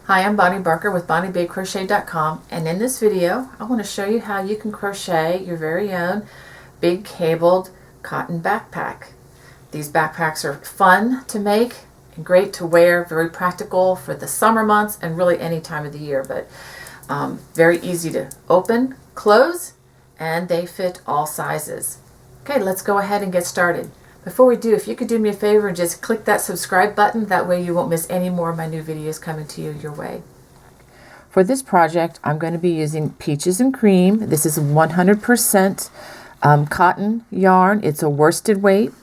Hi, I'm Bonnie Barker with BonnieBigCrochet.com, and in this video I want to show you how you can crochet your very own big cabled cotton backpack. These backpacks are fun to make and great to wear, very practical for the summer months and really any time of the year, but very easy to open, close, and they fit all sizes. Okay, let's go ahead and get started. Before we do, if you could do me a favor and just click that subscribe button, that way you won't miss any more of my new videos coming to you your way. For this project, I'm going to be using Peaches and Cream. This is 100% cotton yarn. It's a worsted weight.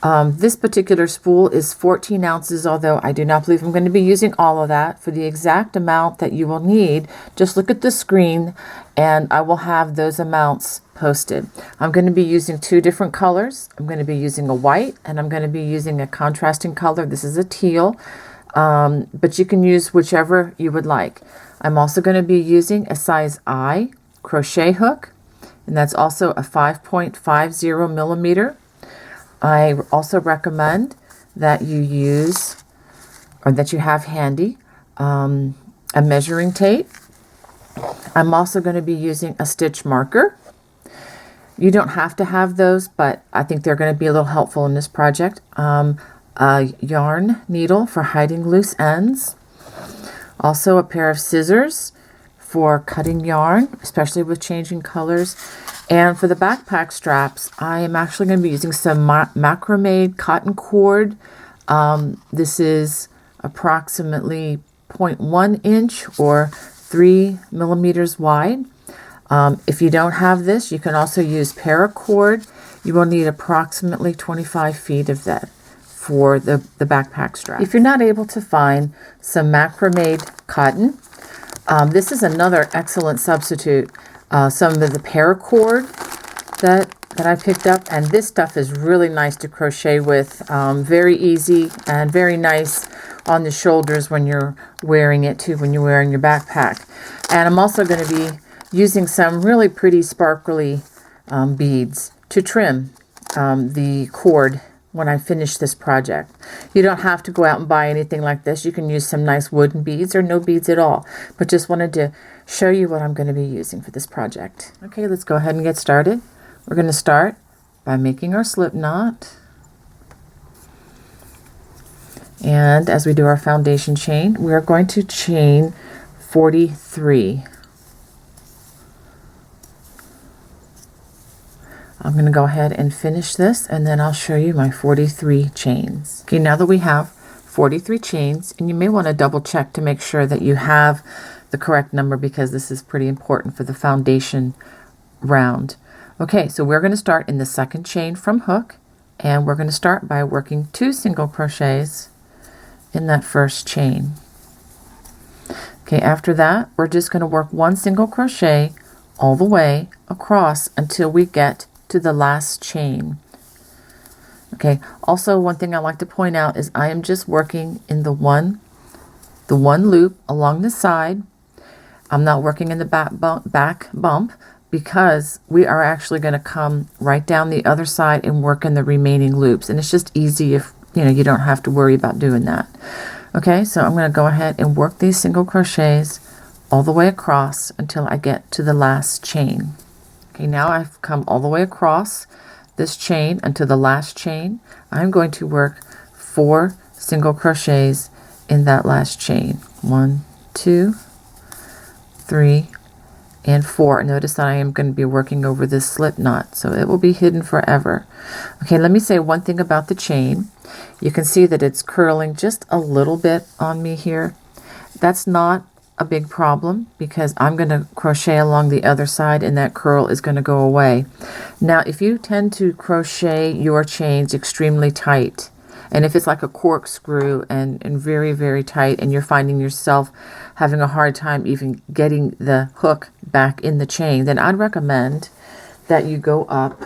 This particular spool is 14 ounces, although I do not believe I'm going to be using all of that. For the exact amount that you will need, just look at the screen and I will have those amounts posted. I'm going to be using two different colors. I'm going to be using a white and I'm going to be using a contrasting color. This is a teal, but you can use whichever you would like. I'm also going to be using a size I crochet hook, and that's also a 5.50 millimeter. I also recommend that you use, or that you have handy, a measuring tape. I'm also going to be using a stitch marker. You don't have to have those, but I think they're going to be a little helpful in this project. A yarn needle for hiding loose ends. Also a pair of scissors for cutting yarn, especially with changing colors. And for the backpack straps, I am actually going to be using some macrame cotton cord. This is approximately 0.1 inch or 3 millimeters wide. If you don't have this, you can also use paracord. You will need approximately 25 feet of that for the backpack strap. If you're not able to find some macrame cotton, this is another excellent substitute. Some of the paracord that I picked up, and this stuff is really nice to crochet with. Very easy and very nice on the shoulders when you're wearing it too, when you're wearing your backpack. And I'm also going to be using some really pretty sparkly beads to trim the cord when I finish this project. You don't have to go out and buy anything like this. You can use some nice wooden beads or no beads at all, but just wanted to show you what I'm going to be using for this project. Okay, let's go ahead and get started. We're going to start by making our slip knot. And as we do our foundation chain, we are going to chain 43. I'm going to go ahead and finish this, and then I'll show you my 43 chains. Okay, now that we have 43 chains, and you may want to double check to make sure that you have the correct number, because this is pretty important for the foundation round. Okay, so we're going to start in the second chain from hook, and we're going to start by working 2 single crochets in that first chain. Okay, after that, we're just going to work 1 single crochet all the way across until we get to the last chain. Okay, also one thing I like to point out is I am just working in the one loop along the side. I'm not working in the back bump because we are actually going to come right down the other side and work in the remaining loops, and it's just easy if you don't have to worry about doing that. Okay, so I'm going to go ahead and work these single crochets all the way across until I get to the last chain. Okay, now I've come all the way across this chain until the last chain. I'm going to work 4 single crochets in that last chain. 1, 2, 3, and 4. Notice that I am going to be working over this slip knot, so it will be hidden forever. Okay, let me say one thing about the chain. You can see that it's curling just a little bit on me here. That's not a big problem because I'm going to crochet along the other side and that curl is going to go away. Now, if you tend to crochet your chains extremely tight, and if it's like a corkscrew and very, very tight, and you're finding yourself having a hard time even getting the hook back in the chain, then I'd recommend that you go up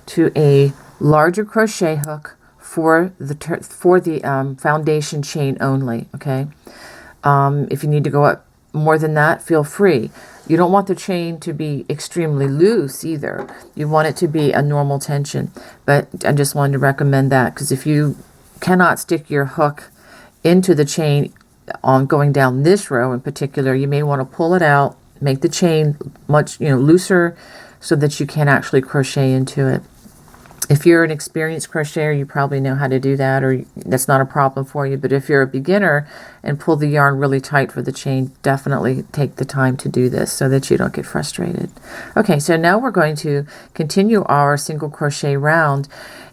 to a larger crochet hook for the foundation chain only. Okay. If you need to go up more than that, feel free. You don't want the chain to be extremely loose either. You want it to be a normal tension. But I just wanted to recommend that, because if you cannot stick your hook into the chain on going down this row in particular, you may want to pull it out, make the chain much, looser so that you can actually crochet into it. If you're an experienced crocheter, you probably know how to do that, or that's not a problem for you. But if you're a beginner and pull the yarn really tight for the chain, definitely take the time to do this so that you don't get frustrated. Okay, so now we're going to continue our single crochet round,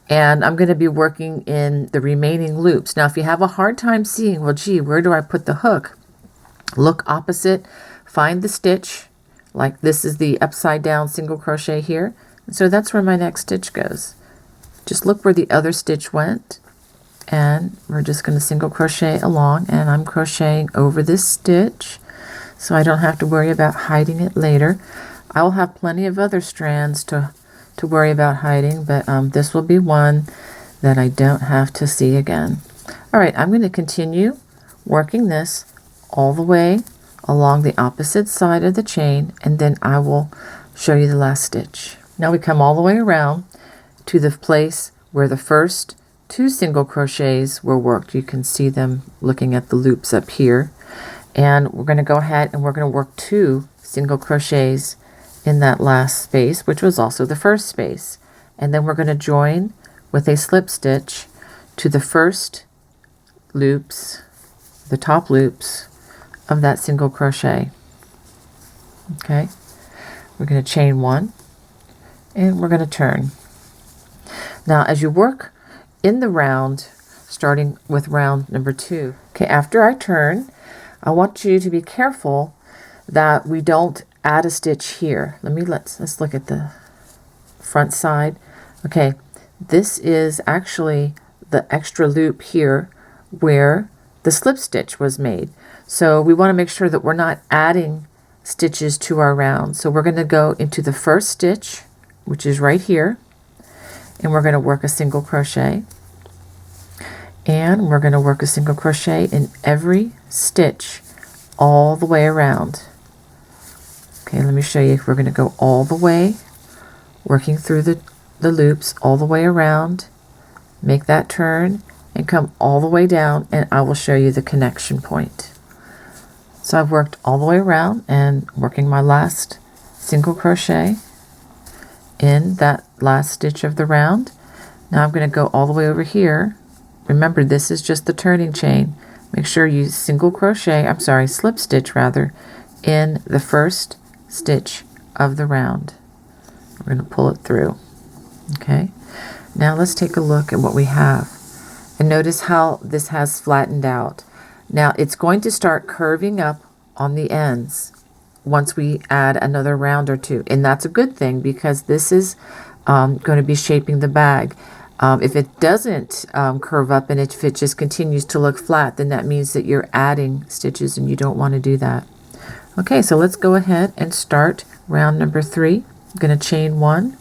and I'm going to be working in the remaining loops. Now, if you have a hard time seeing, well, gee, where do I put the hook? Look opposite, find the stitch, like this is the upside down single crochet here. So that's where my next stitch goes. Just look where the other stitch went, and we're just going to single crochet along, and I'm crocheting over this stitch so I don't have to worry about hiding it later. I will have plenty of other strands to worry about hiding, but this will be one that I don't have to see again. All right, I'm going to continue working this all the way along the opposite side of the chain, and then I will show you the last stitch. Now we come all the way around to the place where the first 2 single crochets were worked. You can see them looking at the loops up here. And we're going to go ahead and we're going to work 2 single crochets in that last space, which was also the first space. And then we're going to join with a slip stitch to the first loops, the top loops of that single crochet. Okay, we're going to chain 1 and we're going to turn. Now, as you work in the round, starting with round number 2, okay, after I turn, I want you to be careful that we don't add a stitch here. Let's look at the front side. Okay, this is actually the extra loop here where the slip stitch was made. So we want to make sure that we're not adding stitches to our round. So we're going to go into the first stitch, which is right here, and we're going to work a single crochet, and we're going to work a single crochet in every stitch all the way around. Okay, let me show you. We're going to go all the way, working through the loops all the way around, make that turn and come all the way down, and I will show you the connection point. So I've worked all the way around and working my last single crochet in that last stitch of the round. Now I'm going to go all the way over here. Remember, this is just the turning chain. Make sure you slip stitch rather, in the first stitch of the round. We're going to pull it through. Okay, now let's take a look at what we have. And notice how this has flattened out. Now it's going to start curving up on the ends once we add another round or 2, and that's a good thing because this is going to be shaping the bag. If it doesn't curve up and if it just continues to look flat, then that means that you're adding stitches and you don't want to do that. Okay, so let's go ahead and start round number 3. I'm going to chain 1,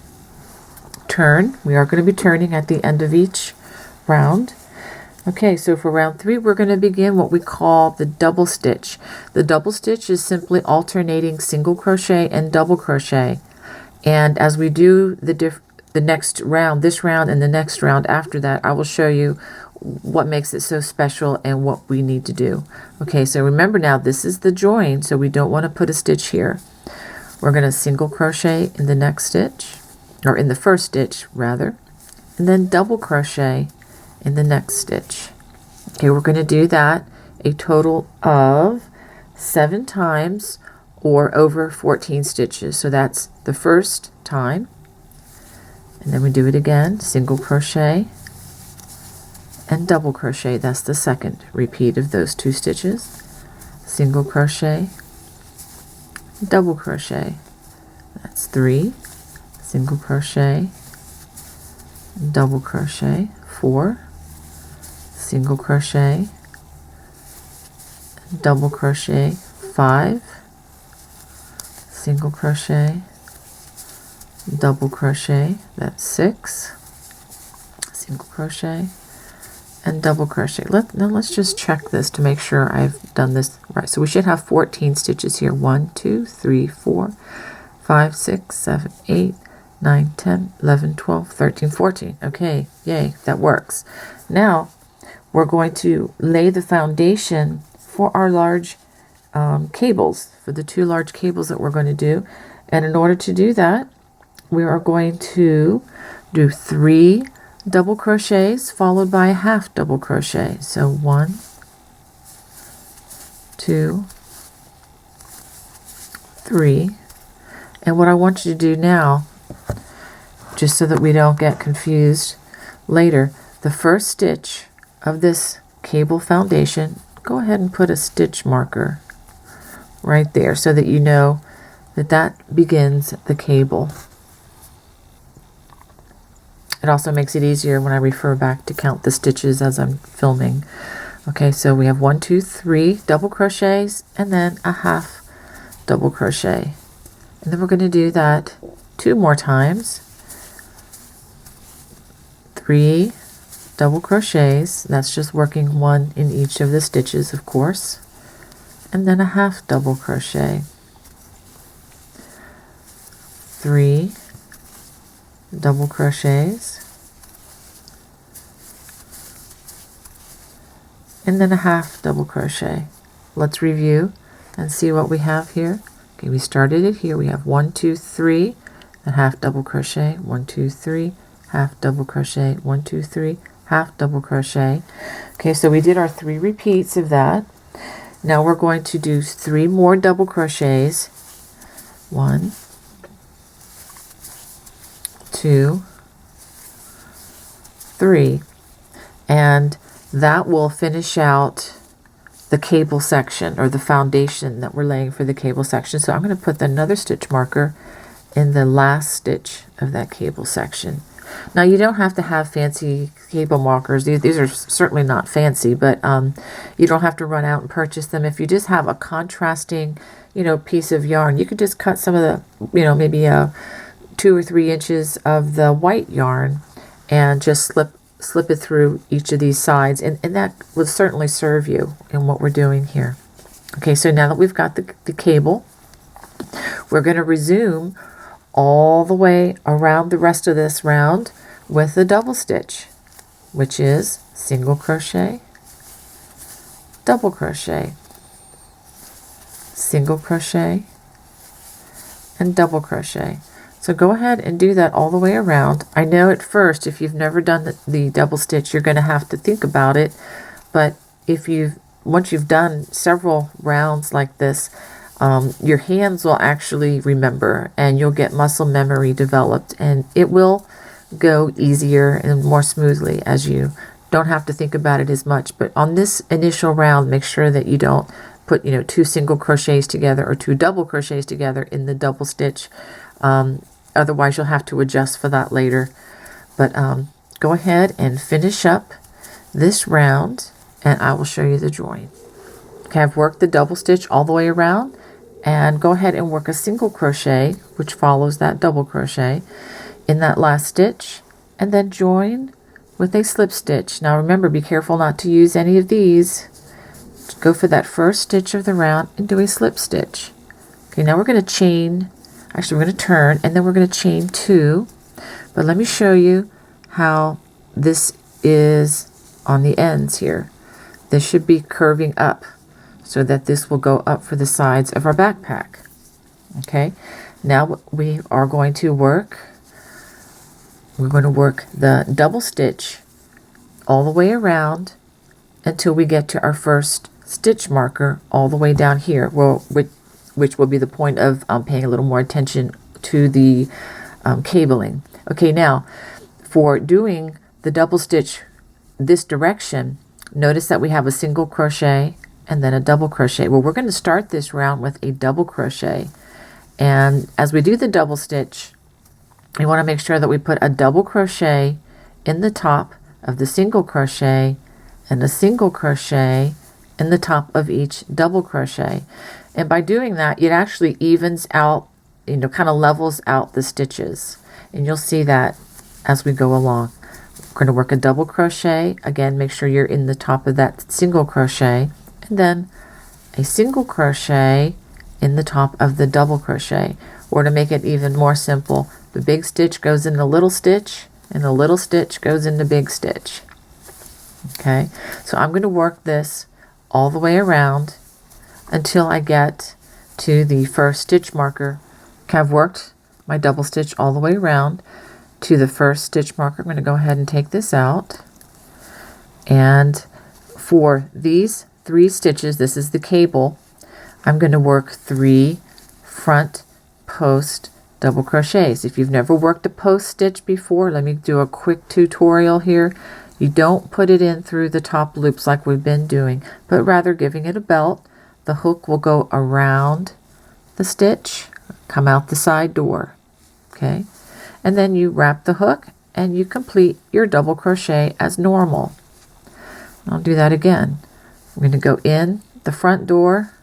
turn. We are going to be turning at the end of each round. Okay, so for round 3, we're going to begin what we call the double stitch. The double stitch is simply alternating single crochet and double crochet. And as we do the next round, this round and the next round after that, I will show you what makes it so special and what we need to do. Okay, so remember now, this is the join, so we don't want to put a stitch here. We're going to single crochet in the next stitch, or in the first stitch rather, and then double crochet in the next stitch. Okay, we're going to do that a total of 7 times or over 14 stitches. So that's the first time, and then we do it again, single crochet and double crochet. That's the second repeat of those 2 stitches. Single crochet, double crochet. That's 3. Single crochet, double crochet. 4. Single crochet, double crochet. 5. Single crochet, double crochet. That's 6. Single crochet and double crochet. Now let's just check this to make sure I've done this right. So we should have 14 stitches here. 1, 2, 3, 4, 5, 6, 7, 8, 9, 10, 11, 12, 13, 14. Okay, yay, that works. Now we're going to lay the foundation for our large cables, for the 2 large cables that we're going to do. And in order to do that, we are going to do 3 double crochets followed by a half double crochet. So 1, 2, 3. And what I want you to do now, just so that we don't get confused later, the first stitch of this cable foundation, go ahead and put a stitch marker right there so that you know that that begins the cable. It also makes it easier when I refer back to count the stitches as I'm filming. Okay, so we have 1, 2, 3 double crochets and then a half double crochet. And then we're going to do that 2 more times. 3 double crochets, that's just working 1 in each of the stitches, of course. And then a half double crochet. 3 double crochets, and then a half double crochet. Let's review and see what we have here. Okay, we started it here. We have 1, 2, 3, a half double crochet, 1, 2, 3, half double crochet, 1, 2, 3, half double crochet. Okay, so we did our 3 repeats of that. Now we're going to do 3 more double crochets. 1, 2, 3, and that will finish out the cable section, or the foundation that we're laying for the cable section. So I'm going to put another stitch marker in the last stitch of that cable section. Now you don't have to have fancy cable markers. These are certainly not fancy, but you don't have to run out and purchase them. If you just have a contrasting, piece of yarn, you could just cut some of the, maybe 2 or 3 inches of the white yarn and just slip it through each of these sides, and that will certainly serve you in what we're doing here. Okay, so now that we've got the cable, we're going to resume all the way around the rest of this round with a double stitch, which is single crochet, double crochet, single crochet, and double crochet. So go ahead and do that all the way around. I know at first, if you've never done the double stitch, you're going to have to think about it, but once you've done several rounds like this, your hands will actually remember, and you'll get muscle memory developed, and it will go easier and more smoothly as you don't have to think about it as much. But on this initial round, make sure that you don't put 2 single crochets together or 2 double crochets together in the double stitch. Otherwise you'll have to adjust for that later. But go ahead and finish up this round, and I will show you the join. Okay, I've worked the double stitch all the way around, and go ahead and work a single crochet which follows that double crochet in that last stitch, and then join with a slip stitch. Now remember, be careful not to use any of these. Just go for that first stitch of the round and do a slip stitch. Okay, now we're going to chain. Actually, we're going to turn, and then we're going to chain 2. But let me show you how this is on the ends here. This should be curving up so that this will go up for the sides of our backpack. Okay, now we are going to work. We're going to work the double stitch all the way around until we get to our first stitch marker all the way down here. Well, which will be the point of paying a little more attention to the cabling. Okay, now for doing the double stitch this direction, notice that we have a single crochet and then a double crochet. Well, we're going to start this round with a double crochet, and as we do the double stitch, we want to make sure that we put a double crochet in the top of the single crochet and a single crochet in the top of each double crochet. And by doing that, it actually evens out, kind of levels out the stitches. And you'll see that as we go along. We're going to work a double crochet. Again, make sure you're in the top of that single crochet. And then a single crochet in the top of the double crochet. Or to make it even more simple, the big stitch goes in the little stitch, and the little stitch goes in the big stitch. Okay, so I'm going to work this all the way around until I get to the first stitch marker. Okay, I've worked my double stitch all the way around to the first stitch marker. I'm going to go ahead and take this out, and for these 3 stitches, this is the cable, I'm going to work 3 front post double crochets. If you've never worked a post stitch before, let me do a quick tutorial here. You don't put it in through the top loops like we've been doing, but rather giving it a belt. The hook will go around the stitch, come out the side door, okay? And then you wrap the hook and you complete your double crochet as normal. I'll do that again. I'm going to go in the front door,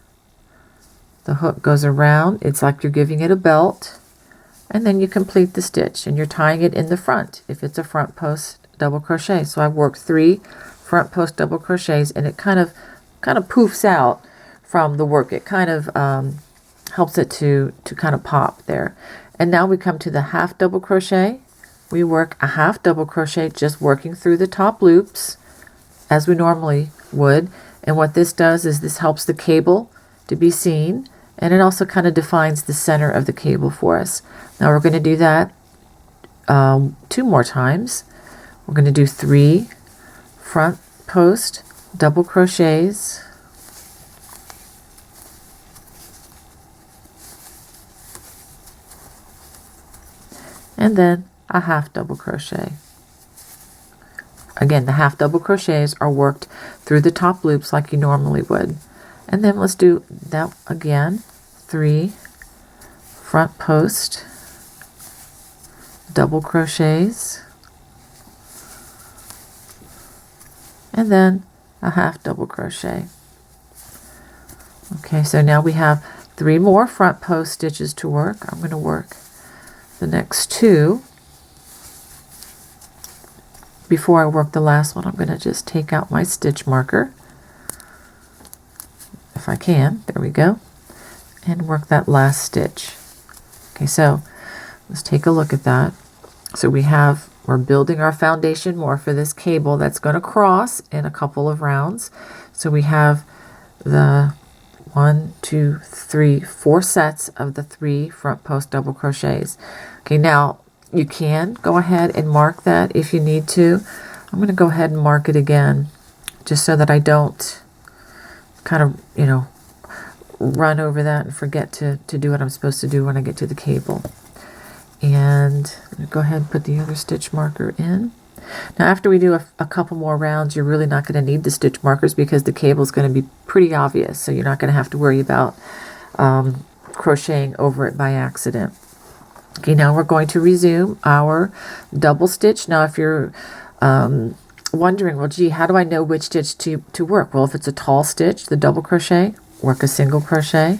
the hook goes around, it's like you're giving it a belt, and then you complete the stitch and you're tying it in the front if it's a front post double crochet. So I've worked 3 front post double crochets, and it kind of poofs out from the work. It kind of helps it to kind of pop there. And now we come to the half double crochet. We work a half double crochet, just working through the top loops as we normally would. And what this does is this helps the cable to be seen, and it also kind of defines the center of the cable for us. Now we're going to do that 2 more times. We're going to do 3 front post double crochets, and then a half double crochet. Again, the half double crochets are worked through the top loops like you normally would. And then let's do that again. 3 front post double crochets, and then a half double crochet. Okay, so now we have 3 more front post stitches to work. I'm going to work the next 2. Before I work the last one, I'm going to just take out my stitch marker, if I can. There we go. And work that last stitch. Okay, so let's take a look at that. So we're building our foundation more for this cable that's going to cross in a couple of rounds. So we have the 1, 2, 3, 4 sets of the 3 front post double crochets. Okay, now you can go ahead and mark that if you need to. I'm going to go ahead and mark it again, just so that I don't kind of, run over that and forget to do what I'm supposed to do when I get to the cable. And I'm going to go ahead and put the other stitch marker in. Now after we do a couple more rounds, you're really not going to need the stitch markers because the cable is going to be pretty obvious, so you're not going to have to worry about crocheting over it by accident. Okay, now we're going to resume our double stitch. Now if you're wondering, well, gee, how do I know which stitch to work? Well, if it's a tall stitch, the double crochet, work a single crochet.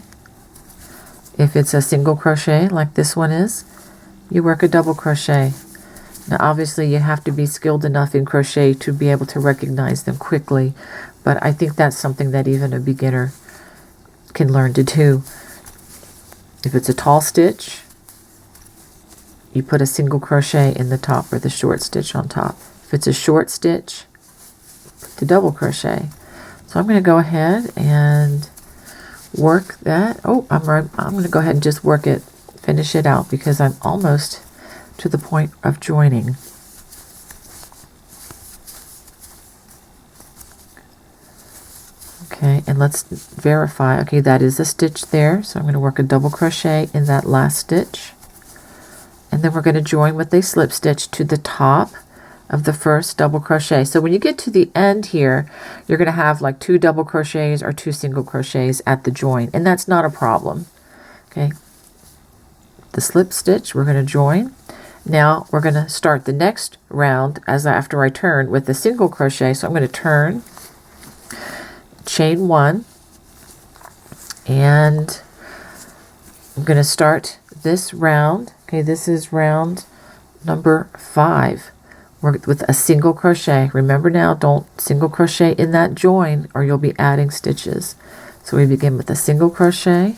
If it's a single crochet like this one is, you work a double crochet. Now obviously you have to be skilled enough in crochet to be able to recognize them quickly, but I think that's something that even a beginner can learn to do. If it's a tall stitch, you put a single crochet in the top or the short stitch on top. If it's a short stitch, put the double crochet. So I'm going to go ahead and work that. Oh, I'm going to go ahead and just work it, finish it out, because I'm almost to the point of joining. Okay, and let's verify. Okay, that is a stitch there, so I'm going to work a double crochet in that last stitch, and then we're going to join with a slip stitch to the top of the first double crochet. So when you get to the end here, you're going to have like 2 double crochets or 2 single crochets at the join, and that's not a problem. Okay, the slip stitch, we're going to join. Now we're going to start the next round after I turn with the single crochet. So I'm going to turn, chain 1, and I'm going to start this round. Okay, this is round number 5. Work with a single crochet. Remember now, don't single crochet in that join or you'll be adding stitches. So we begin with a single crochet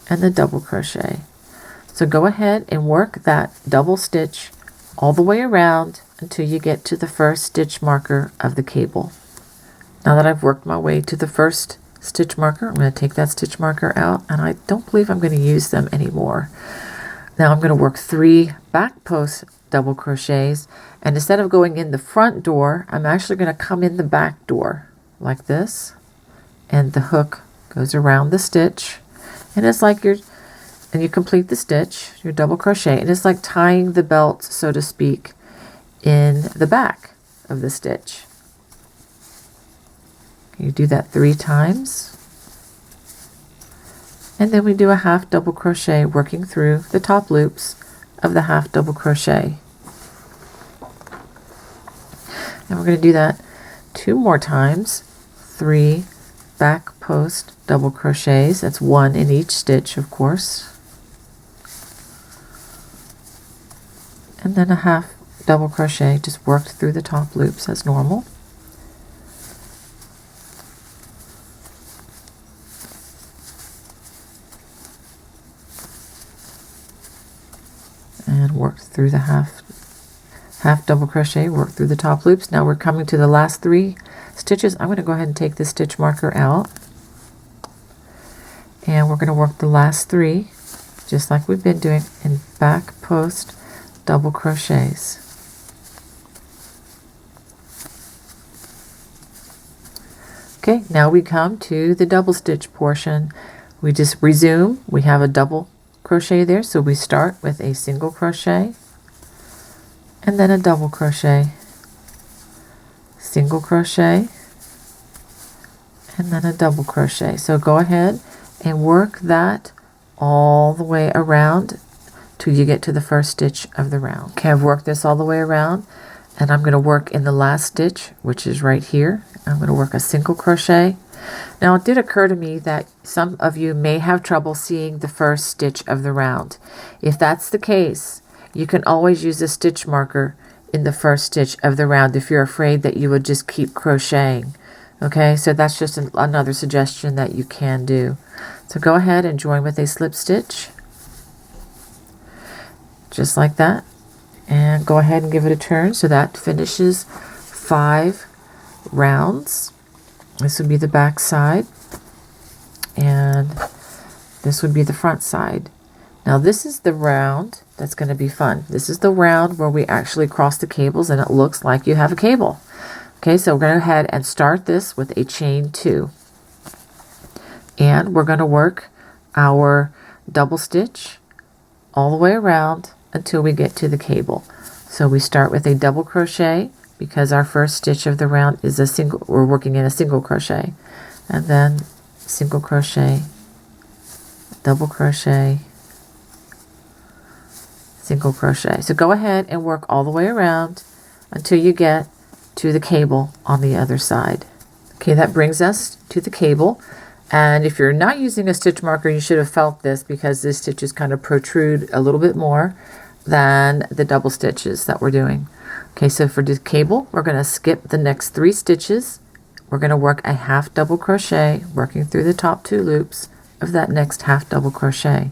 and the double crochet. So go ahead and work that double stitch all the way around until you get to the first stitch marker of the cable. Now that I've worked my way to the first stitch marker, I'm going to take that stitch marker out, and I don't believe I'm going to use them anymore. Now I'm going to work 3 back post double crochets, and instead of going in the front door, I'm actually going to come in the back door like this, and the hook goes around the stitch, and it's like and you complete the stitch, your double crochet, and it's like tying the belt, so to speak, in the back of the stitch. You do that 3 times, and then we do a half double crochet working through the top loops of the half double crochet. And we're going to do that 2 more times, 3 back post double crochets. That's 1 in each stitch, of course, and then a half double crochet just worked through the top loops as normal. And worked through the half double crochet, worked through the top loops. Now we're coming to the last 3 stitches. I'm going to go ahead and take this stitch marker out, and we're going to work the last 3 just like we've been doing in back post double crochets. Okay, now we come to the double stitch portion. We just resume. We have a double crochet there, so we start with a single crochet and then a double crochet, single crochet, and then a double crochet. So go ahead and work that all the way around till you get to the first stitch of the round. Okay, I've worked this all the way around, and I'm going to work in the last stitch, which is right here. I'm going to work a single crochet. Now it did occur to me that some of you may have trouble seeing the first stitch of the round. If that's the case, you can always use a stitch marker in the first stitch of the round if you're afraid that you would just keep crocheting. Okay, so that's just another suggestion that you can do. So go ahead and join with a slip stitch, just like that, and go ahead and give it a turn. So that finishes 5 rounds. This would be the back side, and this would be the front side. Now this is the round that's going to be fun. This is the round where we actually cross the cables and it looks like you have a cable. Okay, so we're going to go ahead and start this with a chain 2. And we're going to work our double stitch all the way around until we get to the cable. So we start with a double crochet because our first stitch of the round is a single, we're working in a single crochet, and then single crochet, double crochet, single crochet. So go ahead and work all the way around until you get to the cable on the other side. Okay, that brings us to the cable. And if you're not using a stitch marker, you should have felt this because this stitches kind of protrude a little bit more than the double stitches that we're doing. Okay, so for the cable, we're going to skip the next 3 stitches. We're going to work a half double crochet, working through the top 2 loops of that next half double crochet.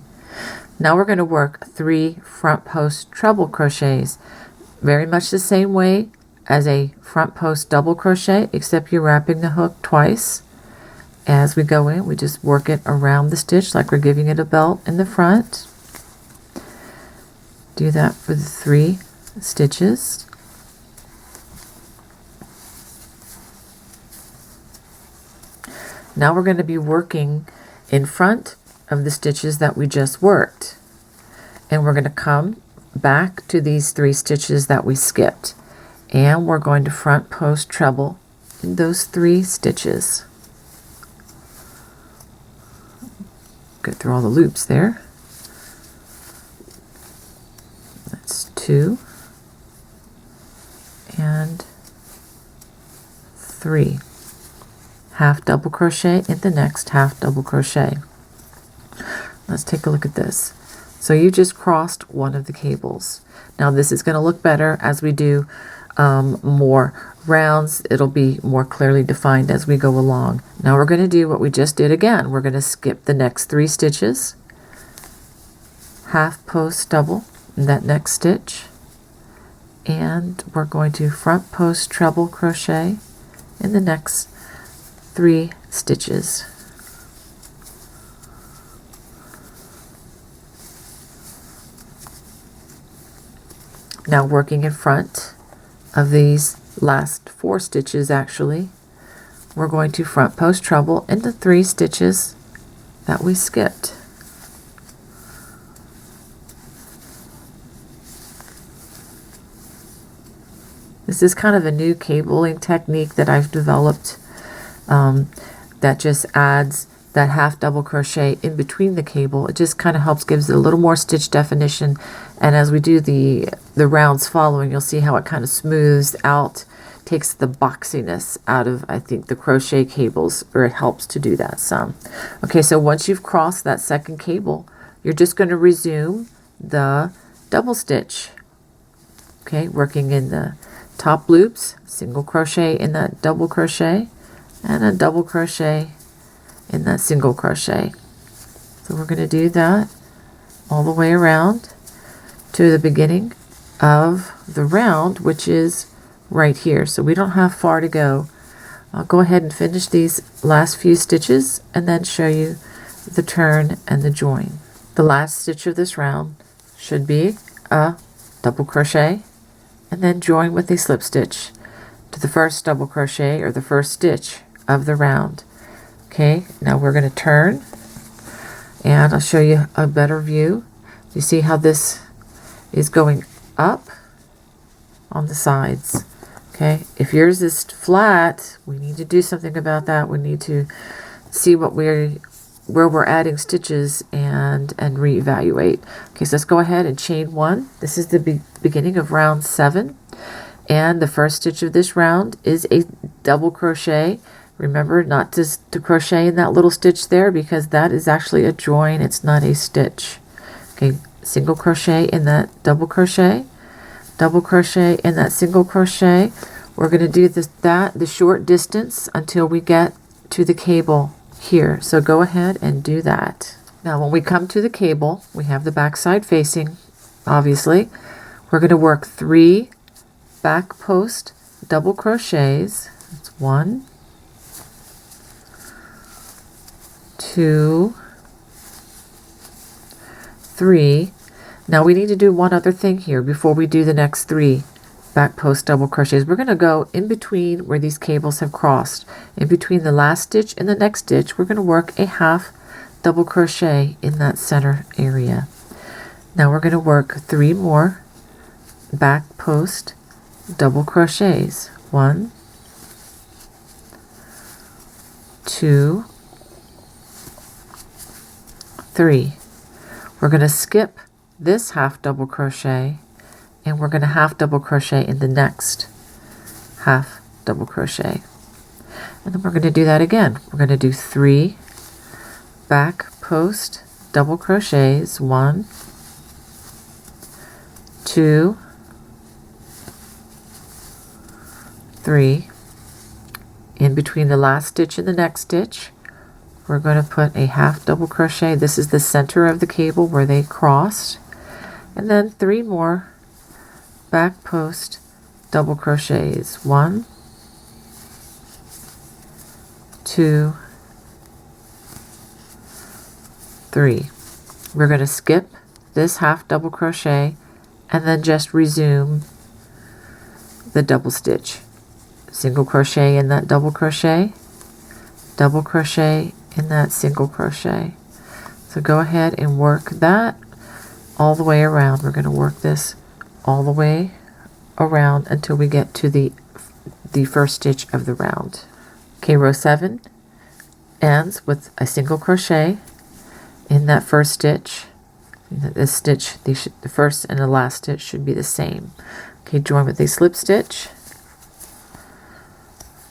Now we're going to work 3 front post treble crochets, very much the same way as a front post double crochet, except you're wrapping the hook twice. As we go in, we just work it around the stitch like we're giving it a belt in the front. Do that for the 3 stitches. Now we're going to be working in front of the stitches that we just worked. And we're going to come back to these 3 stitches that we skipped. And we're going to front post treble in those 3 stitches. Get through all the loops there. That's 2 and 3. Half double crochet in the next half double crochet. Let's take a look at this. So you just crossed one of the cables. Now this is going to look better as we do more rounds. It'll be more clearly defined as we go along. Now we're going to do what we just did again. We're going to skip the next 3 stitches, half post double in that next stitch, and we're going to front post treble crochet in the next 3 stitches. Now working in front of these last 4 stitches, actually, we're going to front post treble into 3 stitches that we skipped. This is kind of a new cabling technique that I've developed that just adds that half double crochet in between the cable. It just kind of helps, gives it a little more stitch definition, and as we do the rounds following, you'll see how it kind of smooths out, takes the boxiness out of, I think, the crochet cables, or it helps to do that some. Okay, so once you've crossed that second cable, you're just going to resume the double stitch. Okay, working in the top loops, single crochet in that double crochet, and a double crochet in that single crochet. So we're going to do that all the way around to the beginning of the round, which is right here. So we don't have far to go. I'll go ahead and finish these last few stitches and then show you the turn and the join. The last stitch of this round should be a double crochet and then join with a slip stitch to the first double crochet or the first stitch of the round. Okay, now we're going to turn and I'll show you a better view. You see how this is going up on the sides. Okay, if yours is flat, we need to do something about that. We need to see where we're adding stitches and reevaluate. Okay, so let's go ahead and chain 1. This is the beginning of round 7, and the first stitch of this round is a double crochet. Remember not to crochet in that little stitch there, because that is actually a join, it's not a stitch. Okay, single crochet in that double crochet in that single crochet. We're going to do the short distance until we get to the cable here. So go ahead and do that. Now when we come to the cable, we have the back side facing, obviously. We're going to work 3 back post double crochets. That's 1, 2, 3. Now we need to do one other thing here before we do the next 3 back post double crochets. We're going to go in between where these cables have crossed. In between the last stitch and the next stitch, we're going to work a half double crochet in that center area. Now we're going to work 3 more back post double crochets. 1, 2, 3. We're going to skip this half double crochet and we're going to half double crochet in the next half double crochet, and then we're going to do that again. We're going to do 3 back post double crochets. 1, 2, 3. In between the last stitch and the next stitch, we're going to put a half double crochet. This is the center of the cable where they crossed, and then 3 more back post double crochets. 1, 2, 3. We're going to skip this half double crochet and then just resume the double stitch. Single crochet in that double crochet in that single crochet. So go ahead and work that all the way around. We're going to work this all the way around until we get to the first stitch of the round. Okay, row 7 ends with a single crochet in that first stitch. This stitch, the first and the last stitch should be the same. Okay, join with a slip stitch.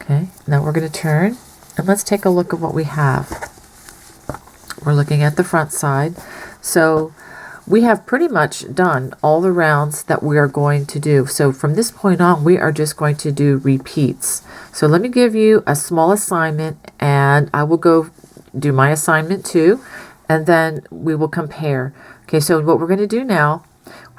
Okay, now we're going to turn and let's take a look at what we have. We're looking at the front side. So we have pretty much done all the rounds that we are going to do. So from this point on, we are just going to do repeats. So let me give you a small assignment and I will go do my assignment too, and then we will compare. Okay, so what we're going to do now,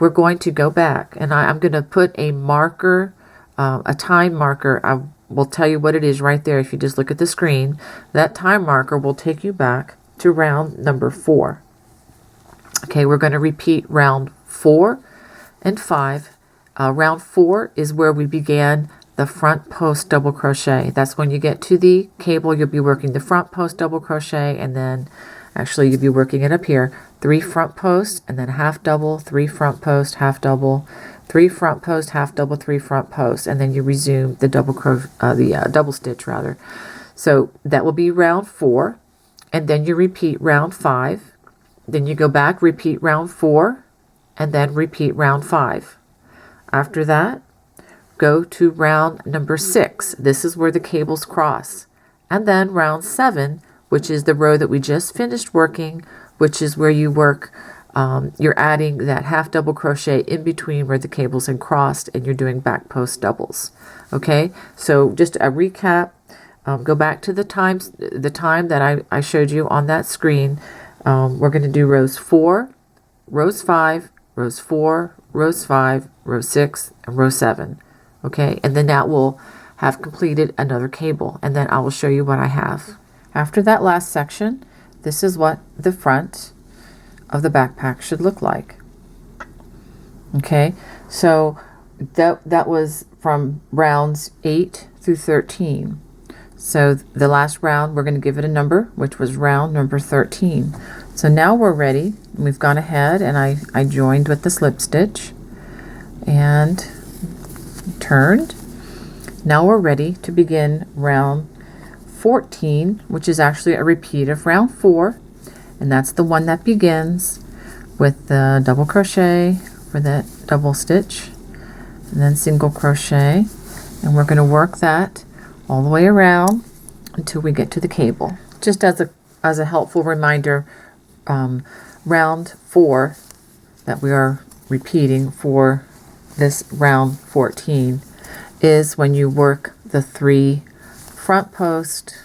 we're going to go back and I'm going to put a marker, a time marker. will tell you what it is right there. If you just look at the screen, that time marker will take you back to round number 4. Okay, we're going to repeat round 4 and 5. Round 4 is where we began the front post double crochet. That's when you get to the cable, you'll be working the front post double crochet, and then actually you'll be working it up here. 3 front posts, and then half double, 3 front post, half double, 3 front post, half double, 3 front posts, and then you resume the double stitch rather. So that will be round 4, and then you repeat round 5. Then you go back, repeat round 4, and then repeat round 5. After that, go to round number 6. This is where the cables cross. And then round 7, which is the row that we just finished working, which is where you work, you're adding that half double crochet in between where the cables had crossed, and you're doing back post doubles. Okay, so just a recap, go back to the time that I showed you on that screen. We're going to do rows 4, rows 5, rows 4, rows 5, row 6, and row 7. Okay, and then that will have completed another cable, and then I will show you what I have. After that last section, this is what the front of the backpack should look like. Okay, so that was from rounds 8 through 13. So the last round, we're going to give it a number, which was round number 13. So now we're ready. We've gone ahead and I joined with the slip stitch and turned. Now we're ready to begin round 14, which is actually a repeat of round 4, and that's the one that begins with the double crochet for that double stitch and then single crochet, and we're going to work that all the way around until we get to the cable. Just as a helpful reminder, round 4 that we are repeating for this round 14 is when you work the 3 front post,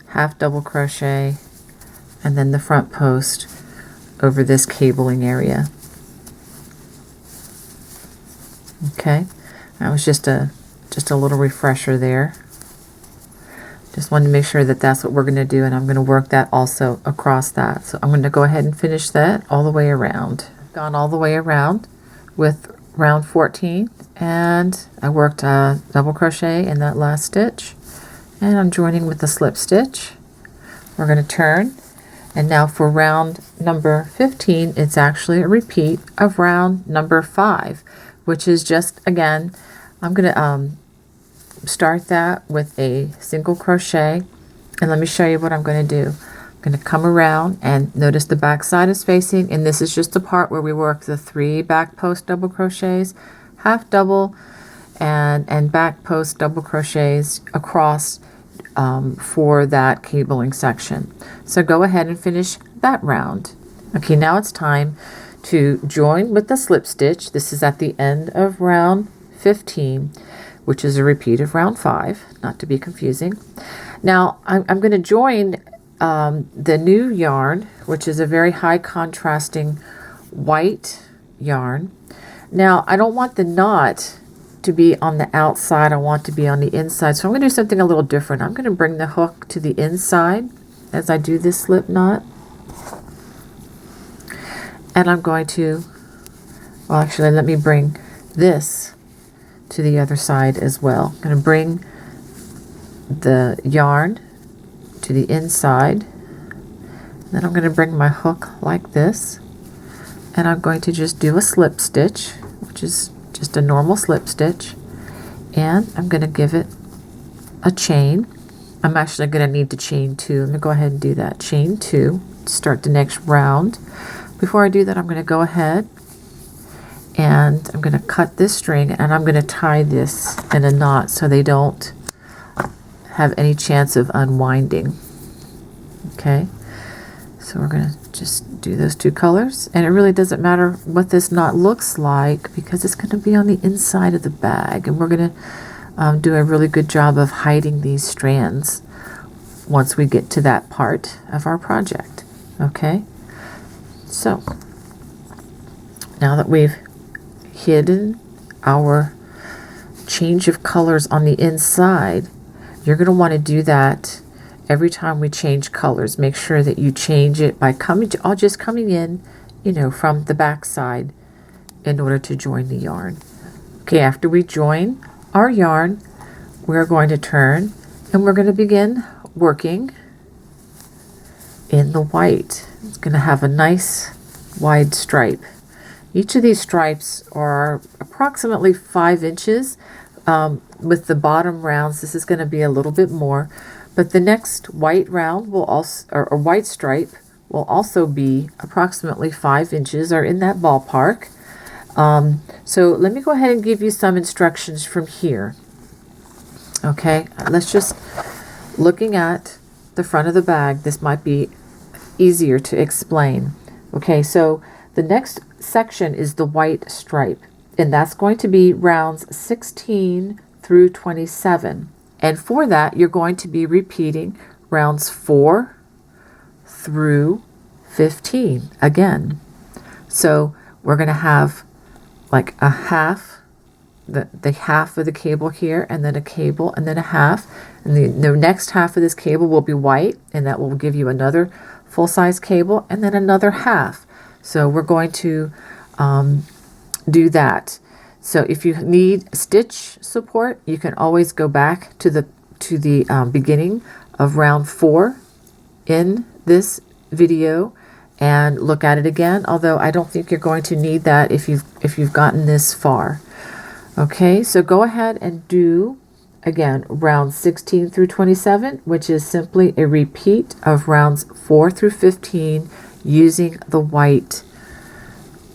half double crochet, and then the front post over this cabling area. Okay, that was just a little refresher there. Just wanted to make sure that that's what we're going to do, and I'm going to work that also across that. So I'm going to go ahead and finish that all the way around. I've gone all the way around with round 14, and I worked a double crochet in that last stitch, and I'm joining with the slip stitch. We're going to turn, and now for round number 15, it's actually a repeat of round number 5, which is just, again, I'm going to start that with a single crochet, and let me show you what I'm going to do. I'm going to come around and notice the back side is facing, and this is just the part where we work the 3 back post double crochets, half double, and back post double crochets across for that cabling section. So go ahead and finish that round. Okay, now it's time to join with the slip stitch. This is at the end of round 15, which is a repeat of round 5, not to be confusing. Now I'm going to join the new yarn, which is a very high contrasting white yarn. Now I don't want the knot to be on the outside, I want to be on the inside, so I'm going to do something a little different. I'm going to bring the hook to the inside as I do this slip knot, and I'm going to, well actually let me bring this to the other side as well. I'm going to bring the yarn to the inside, then I'm going to bring my hook like this, and I'm going to just do a slip stitch, which is just a normal slip stitch, and I'm going to give it a chain. I'm actually going to need to chain 2. Let me go ahead and do that. Chain 2 to start the next round. Before I do that, I'm going to go ahead and I'm going to cut this string, and I'm going to tie this in a knot so they don't have any chance of unwinding. Okay, so we're going to just do those 2 colors, and it really doesn't matter what this knot looks like because it's going to be on the inside of the bag, and we're going to do a really good job of hiding these strands once we get to that part of our project. Okay, so now that we've hidden our change of colors on the inside, you're going to want to do that every time we change colors. Make sure that you change it by just coming in, you know, from the back side in order to join the yarn. Okay, after we join our yarn, we're going to turn and we're going to begin working in the white. It's going to have a nice wide stripe. Each of these stripes are approximately 5 inches. With the bottom rounds, this is going to be a little bit more, but the next white round will also, or white stripe will also be approximately 5 inches, or in that ballpark. So let me go ahead and give you some instructions from here. Okay, let's just, looking at the front of the bag, this might be easier to explain. Okay, so the next section is the white stripe, and that's going to be rounds 16 through 27. And for that, you're going to be repeating rounds 4 through 15 again. So we're going to have like a half, the half of the cable here, and then a cable, and then a half. And the next half of this cable will be white, and that will give you another full-size cable, and then another half. So we're going to do that. So if you need stitch support, you can always go back to the beginning of round 4 in this video and look at it again, although I don't think you're going to need that if you've gotten this far. Okay, so go ahead and do again rounds 16 through 27, which is simply a repeat of rounds 4 through 15 using the white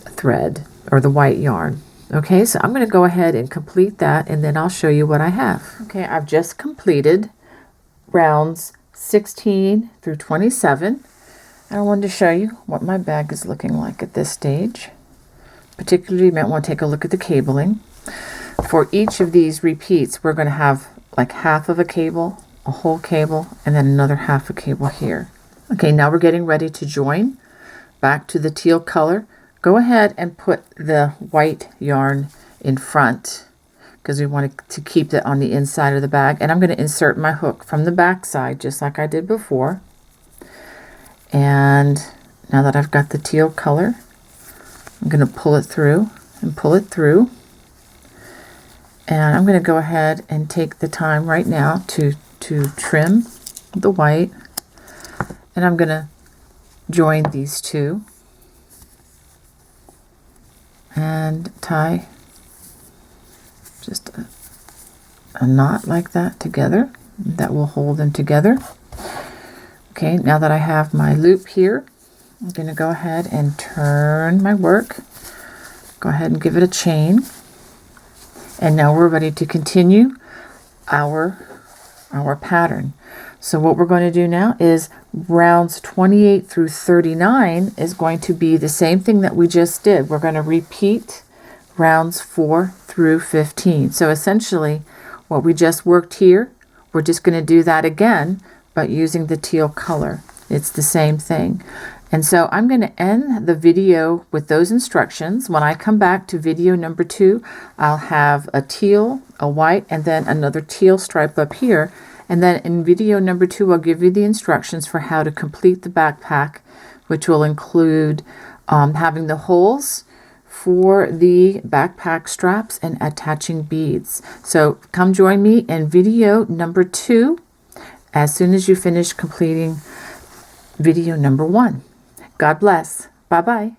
thread or the white yarn. Okay, so I'm going to go ahead and complete that, and then I'll show you what I have. Okay, I've just completed rounds 16 through 27. I wanted to show you what my bag is looking like at this stage. Particularly, you might want to take a look at the cabling. For each of these repeats, we're going to have like half of a cable, a whole cable, and then another half a cable here. Okay, now we're getting ready to join back to the teal color. Go ahead and put the white yarn in front because we want to keep that on the inside of the bag. And I'm going to insert my hook from the back side just like I did before. And now that I've got the teal color, I'm going to pull it through and pull it through. And I'm going to go ahead and take the time right now to trim the white. And I'm going to join these two and tie just a knot like that together. That will hold them together. Okay, now that I have my loop here, I'm going to go ahead and turn my work. Go ahead and give it a chain. And now we're ready to continue our pattern. So what we're going to do now is rounds 28 through 39 is going to be the same thing that we just did. We're going to repeat rounds 4 through 15. So essentially what we just worked here, we're just going to do that again, but using the teal color. It's the same thing. And so I'm going to end the video with those instructions. When I come back to video number 2, I'll have a teal, a white, and then another teal stripe up here. And then in video number 2, I'll give you the instructions for how to complete the backpack, which will include having the holes for the backpack straps and attaching beads. So come join me in video number 2 as soon as you finish completing video number 1. God bless. Bye-bye.